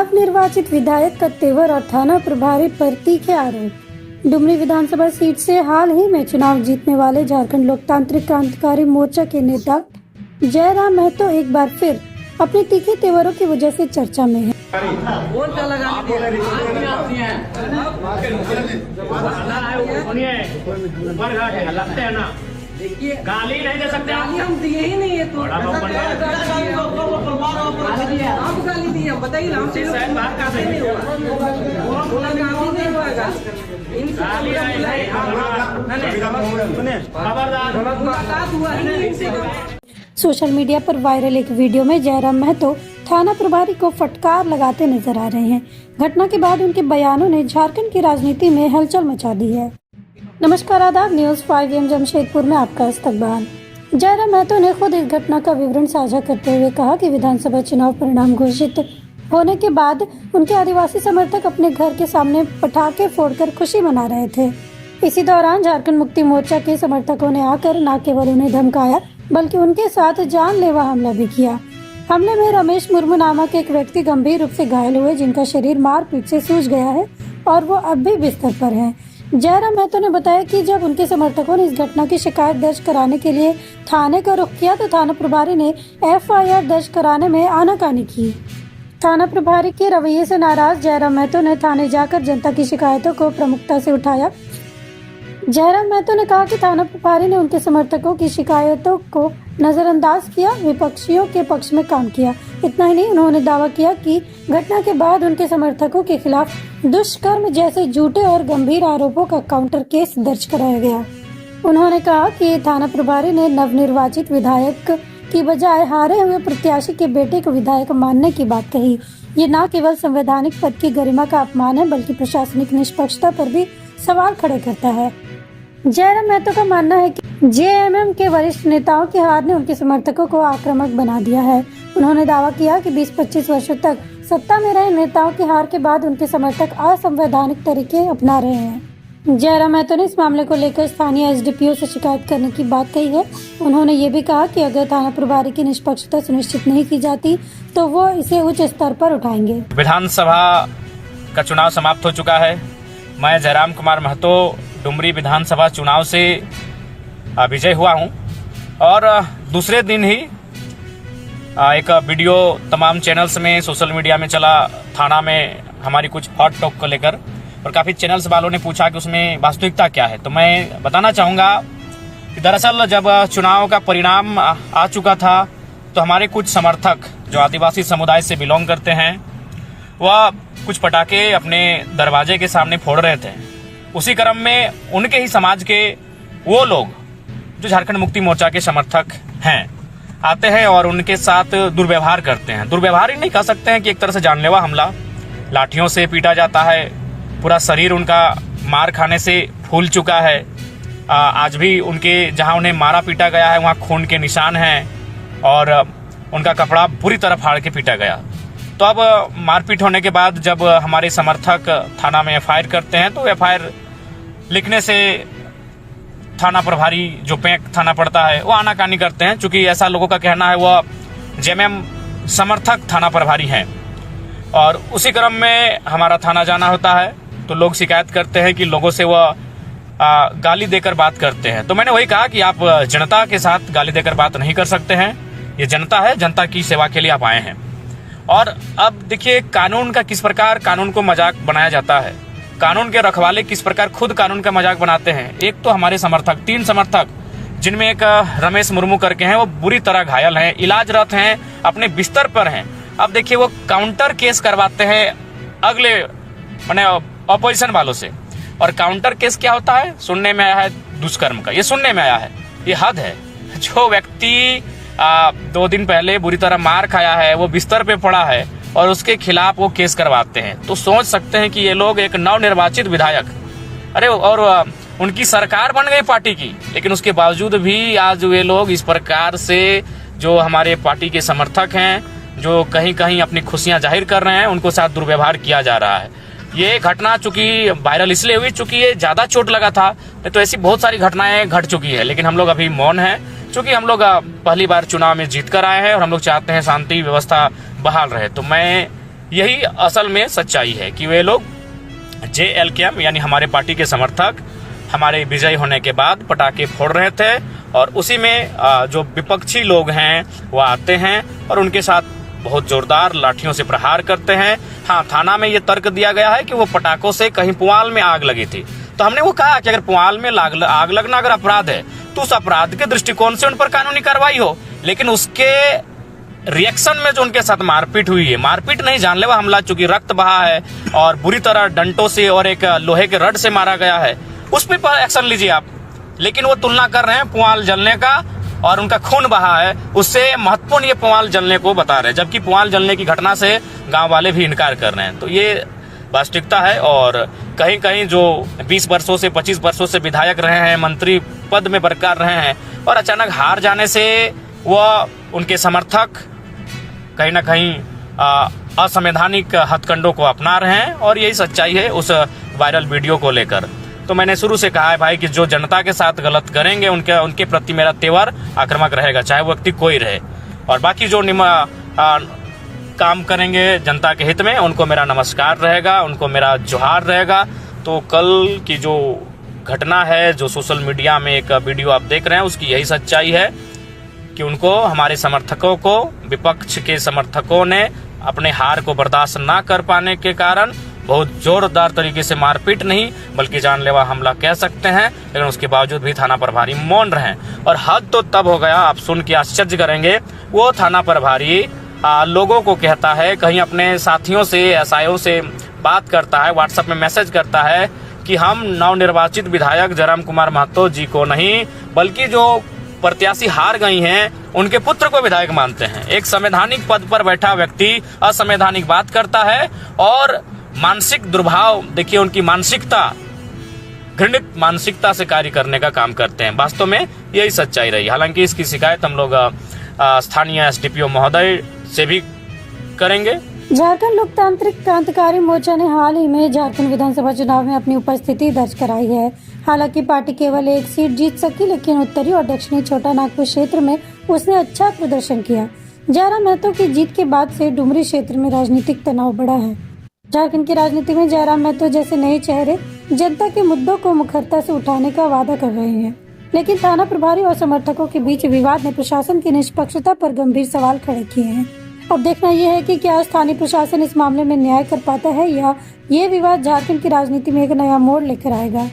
नवनिर्वाचित विधायक का तेवर और थाना प्रभारी पर तीखे आरोप। डुमरी विधानसभा सीट से हाल ही में चुनाव जीतने वाले झारखंड लोकतांत्रिक क्रांतिकारी मोर्चा के नेता जयराम महतो एक बार फिर अपने तीखे तेवरों की वजह से चर्चा में है। गाली नहीं दे सकते, हम दिए ही नहीं है तो आप गाली दिए, बताइए ना। सोशल मीडिया पर वायरल एक वीडियो में जयराम महतो थाना प्रभारी को फटकार लगाते नजर आ रहे हैं। घटना के बाद उनके बयानों ने झारखंड की राजनीति में हलचल मचा दी है। नमस्कार, आदाब। न्यूज़ 5 AM जमशेदपुर में आपका इस्तकबाल। जयराम महतो ने खुद इस घटना का विवरण साझा करते हुए कहा कि विधानसभा चुनाव परिणाम घोषित होने के बाद उनके आदिवासी समर्थक अपने घर के सामने पटाखे फोड़कर खुशी मना रहे थे। इसी दौरान झारखंड मुक्ति मोर्चा के समर्थकों ने आकर न केवल उन्हें धमकाया बल्कि उनके साथ जानलेवा हमला भी किया। हमले में रमेश मुर्मू नामक एक व्यक्ति गंभीर रूप से घायल हुए, जिनका शरीर मारपीट से सूज गया है और वो अब भी बिस्तर पर है। जयराम महतो ने बताया कि जब उनके समर्थकों ने इस घटना की शिकायत दर्ज कराने के लिए थाने का रुख किया तो थाना प्रभारी ने FIR दर्ज कराने में आनाकानी की। थाना प्रभारी के रवैये से नाराज जयराम महतो ने थाने जाकर जनता की शिकायतों को प्रमुखता से उठाया। जयराम महतो ने कहा कि थाना प्रभारी ने उनके समर्थकों की शिकायतों को नजरअंदाज किया, विपक्षियों के पक्ष में काम किया। इतना ही नहीं, उन्होंने दावा किया कि घटना के बाद उनके समर्थकों के खिलाफ दुष्कर्म जैसे झूठे और गंभीर आरोपों का काउंटर केस दर्ज कराया गया। उन्होंने कहा कि थाना प्रभारी ने नवनिर्वाचित विधायक की बजाय हारे हुए प्रत्याशी के बेटे को विधायक मानने की बात कही। ये न केवल संवैधानिक पद की गरिमा का अपमान है बल्कि प्रशासनिक निष्पक्षता पर भी सवाल खड़े करता है। जयराम महतो का मानना है कि JMM के वरिष्ठ नेताओं की हार ने उनके समर्थकों को आक्रामक बना दिया है। उन्होंने दावा किया कि 20-25 वर्षों तक सत्ता में रहे नेताओं की हार के बाद उनके समर्थक असंवैधानिक तरीके अपना रहे हैं। जयराम महतो ने इस मामले को लेकर स्थानीय SDPO से शिकायत करने की बात कही है। उन्होंने ये भी कहा कि अगर थाना प्रभारी की निष्पक्षता सुनिश्चित नहीं की जाती तो वो इसे उच्च स्तर पर उठाएंगे। विधानसभा का चुनाव समाप्त हो चुका है। मैं जयराम कुमार महतो डुमरी विधानसभा चुनाव से विजय हुआ हूं और दूसरे दिन ही एक वीडियो तमाम चैनल्स में सोशल मीडिया में चला, थाना में हमारी कुछ हॉट टॉक को लेकर, और काफ़ी चैनल्स वालों ने पूछा कि उसमें वास्तविकता क्या है। तो मैं बताना चाहूँगा कि दरअसल जब चुनाव का परिणाम आ चुका था तो हमारे कुछ समर्थक जो आदिवासी समुदाय से बिलोंग करते हैं वह कुछ पटाखे अपने दरवाजे के सामने फोड़ रहे थे। उसी क्रम में उनके ही समाज के वो लोग जो झारखंड मुक्ति मोर्चा के समर्थक हैं आते हैं और उनके साथ दुर्व्यवहार करते हैं। दुर्व्यवहार ही नहीं कह सकते हैं कि एक तरह से जानलेवा हमला, लाठियों से पीटा जाता है। पूरा शरीर उनका मार खाने से फूल चुका है। आज भी उनके जहां उन्हें मारा पीटा गया है वहां खून के निशान हैं और उनका कपड़ा बुरी तरह फाड़ के पीटा गया। तो अब मारपीट होने के बाद जब हमारे समर्थक थाना में FIR करते हैं तो FIR लिखने से थाना प्रभारी जो पैंक थाना पड़ता है वो आनाकानी करते हैं। चूंकि ऐसा लोगों का कहना है वह JMM समर्थक थाना प्रभारी हैं और उसी क्रम में हमारा थाना जाना होता है तो लोग शिकायत करते हैं कि लोगों से वह गाली देकर बात करते हैं। तो मैंने वही कहा कि आप जनता के साथ गाली देकर बात नहीं कर सकते हैं। ये जनता है, जनता की सेवा के लिए आप आए हैं। और अब देखिए कानून का किस प्रकार कानून को मजाक बनाया जाता है, कानून के रखवाले किस प्रकार खुद कानून का मजाक बनाते हैं। एक तो हमारे समर्थक, 3 समर्थक जिनमें एक रमेश मुर्मू करके हैं, वो बुरी तरह घायल हैं, इलाजरत हैं, अपने बिस्तर पर हैं। अब देखिए वो काउंटर केस करवाते हैं अगले माने अपोजिशन वालों से। और काउंटर केस क्या होता है, सुनने में आया है दुष्कर्म का, ये सुनने में आया है। ये हद है। जो व्यक्ति 2 दिन पहले बुरी तरह मार खाया है, वो बिस्तर पे पड़ा है और उसके खिलाफ वो केस करवाते हैं। तो सोच सकते हैं कि ये लोग एक नवनिर्वाचित विधायक, अरे और उनकी सरकार बन गई पार्टी की, लेकिन उसके बावजूद भी आज वे लोग इस प्रकार से जो हमारे पार्टी के समर्थक हैं, जो कहीं कहीं अपनी खुशियां जाहिर कर रहे हैं, उनको साथ दुर्व्यवहार किया जा रहा है। ये घटना चूंकि वायरल इसलिए हुई चूंकि ये ज्यादा चोट लगा था, तो ऐसी बहुत सारी घटनाएं घट चुकी है। लेकिन हम लोग अभी मौन हैं, चूंकि हम लोग पहली बार चुनाव में जीत कर आए हैं और हम लोग चाहते हैं शांति व्यवस्था बहाल रहे। तो मैं यही असल में सच्चाई है कि वे लोग JLKM यानी हमारे पार्टी के समर्थक हमारे विजय होने के बाद पटाखे फोड़ रहे थे और उसी में जो विपक्षी लोग हैं वो आते हैं और उनके साथ बहुत जोरदार लाठियों से प्रहार करते हैं। हाँ, थाना में ये तर्क दिया गया है कि वो पटाखों से कहीं पुआल में आग लगी थी, तो हमने वो कहा कि अगर पुआल में आग लगना अगर अपराध है तो उस अपराध के दृष्टिकोण से उन पर कानूनी कार्रवाई हो, लेकिन उसके रिएक्शन में जो उनके साथ मारपीट हुई है, मारपीट नहीं जानलेवा हमला, चूंकि रक्त बहा है और बुरी तरह डंटों से और एक लोहे के रड से मारा गया है, उस पर एक्शन लीजिए आप। लेकिन वो तुलना कर रहे हैं पुआल जलने का और उनका खून बहा है, उससे महत्वपूर्ण ये पुआल जलने को बता रहे हैं, जबकि पुआल जलने की घटना से गांव वाले भी इनकार कर रहे हैं। तो ये वास्तविकता है। और कहीं कहीं जो 20 वर्षों से 25 वर्षों से विधायक रहे हैं, मंत्री पद में बरकरार रहे हैं और अचानक हार जाने से वह उनके समर्थक कहीं ना कहीं असंवैधानिक हथकंडों को अपना रहे हैं और यही सच्चाई है उस वायरल वीडियो को लेकर। तो मैंने शुरू से कहा है भाई कि जो जनता के साथ गलत करेंगे उनके प्रति मेरा तेवर आक्रामक रहेगा, चाहे वो व्यक्ति कोई रहे। और बाकी जो काम करेंगे जनता के हित में उनको मेरा नमस्कार रहेगा, उनको मेरा जोहार रहेगा। तो कल की जो घटना है, जो सोशल मीडिया में एक वीडियो आप देख रहे हैं, उसकी यही सच्चाई है कि उनको, हमारे समर्थकों को, विपक्ष के समर्थकों ने अपने हार को बर्दाश्त ना कर पाने के कारण बहुत जोरदार तरीके से मारपीट नहीं बल्कि जानलेवा हमला कह सकते हैं, लेकिन उसके बावजूद भी थाना प्रभारी मौन रहे। और हद तो तब हो गया, आप सुन के आश्चर्य करेंगे, वो थाना प्रभारी लोगों को कहता है, कहीं अपने साथियों से, एसआईओ से बात करता है, व्हाट्सएप में मैसेज करता है कि हम नवनिर्वाचित विधायक जयराम कुमार महतो जी को नहीं बल्कि जो प्रत्याशी हार गई हैं उनके पुत्र को विधायक मानते हैं। एक संवैधानिक पद पर बैठा व्यक्ति असंवैधानिक बात करता है और मानसिक दुर्भाव, देखिए उनकी मानसिकता, घृणित मानसिकता से कार्य करने का काम करते हैं। वास्तव में यही सच्चाई रही। हालांकि इसकी शिकायत हम लोग स्थानीय SDPO महोदय से भी करेंगे। झारखंड लोकतांत्रिक क्रांतिकारी मोर्चा ने हाल ही में झारखंड विधानसभा चुनाव में अपनी उपस्थिति दर्ज कराई है। हालांकि पार्टी केवल एक सीट जीत सकी, लेकिन उत्तरी और दक्षिणी छोटा नागपुर क्षेत्र में उसने अच्छा प्रदर्शन किया। जयराम महतो की जीत के बाद से डुमरी क्षेत्र में राजनीतिक तनाव बढ़ा है। झारखंड की राजनीति में जयराम महतो जैसे नए चेहरे जनता के मुद्दों को मुखरता से उठाने का वादा कर रहे हैं, लेकिन थाना प्रभारी और समर्थकों के बीच विवाद ने प्रशासन की निष्पक्षता पर गंभीर सवाल खड़े किए हैं। अब देखना यह है कि क्या स्थानीय प्रशासन इस मामले में न्याय कर पाता है या ये विवाद झारखंड की राजनीति में एक नया मोड़ लेकर आएगा।